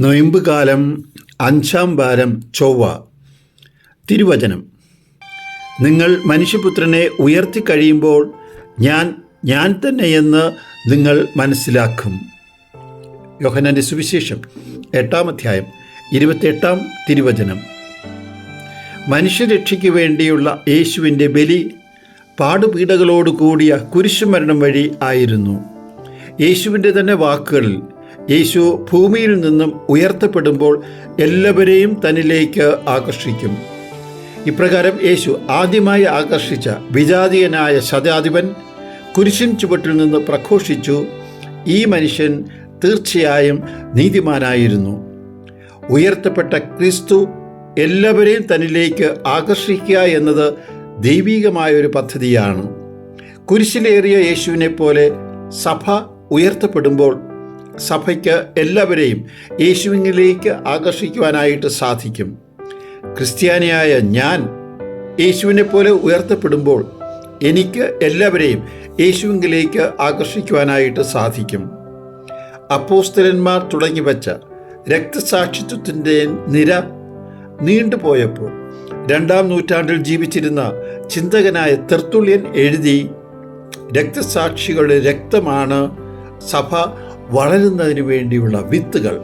നൊയമ്പുകാലം 5-ാം വാരം ചൊവ്വ. തിരുവചനം: നിങ്ങൾ മനുഷ്യപുത്രനെ ഉയർത്തിക്കഴിയുമ്പോൾ ഞാൻ തന്നെയെന്ന് നിങ്ങൾ മനസ്സിലാക്കും. യോഹന്നാന്റെ സുവിശേഷം 8-ാം അധ്യായം 28-ാം തിരുവചനം. മനുഷ്യരക്ഷയ്ക്ക് വേണ്ടിയുള്ള യേശുവിൻ്റെ ബലി പാടുപീഡകളോട് കൂടിയ കുരിശുമരണം വഴി ആയിരുന്നു. യേശുവിൻ്റെ തന്നെ വാക്കുകളിൽ യേശു ഭൂമിയിൽ നിന്നും ഉയർത്തപ്പെടുമ്പോൾ എല്ലാവരെയും തന്നിലേക്ക് ആകർഷിക്കും. ഇപ്രകാരം യേശു ആദ്യമായി ആകർഷിച്ച വിജാതീയനായ ശതാധിപൻ കുരിശിൻ ചുവട്ടിൽ നിന്ന് പ്രഘോഷിച്ചു: ഈ മനുഷ്യൻ തീർച്ചയായും നീതിമാനായിരുന്നു. ഉയർത്തപ്പെട്ട ക്രിസ്തു എല്ലാവരെയും തന്നിലേക്ക് ആകർഷിക്കുക എന്നത് ദൈവികമായൊരു പദ്ധതിയാണ്. കുരിശിലേറിയ യേശുവിനെ പോലെ സഭ ഉയർത്തപ്പെടുമ്പോൾ സഭയ്ക്ക് എല്ലാവരെയും യേശുവിലേക്ക് ആകർഷിക്കുവാനായിട്ട് സാധിക്കും. ക്രിസ്ത്യാനിയായ ഞാൻ യേശുവിനെ പോലെ ഉയർത്തപ്പെടുമ്പോൾ എനിക്ക് എല്ലാവരെയും യേശുവിലേക്ക് ആകർഷിക്കുവാനായിട്ട് സാധിക്കും. അപ്പോസ്തലന്മാർ തുടങ്ങി വച്ച രക്തസാക്ഷിത്വത്തിൻ്റെ നിര നീണ്ടുപോയപ്പോൾ 2-ാം നൂറ്റാണ്ടിൽ ജീവിച്ചിരുന്ന ചിന്തകനായ തെർത്തുല്യൻ എഴുതി: രക്തസാക്ഷികളുടെ രക്തമാണ് സഭ വളരുന്നതിന് വേണ്ടിയുള്ള വിത്തുകൾ.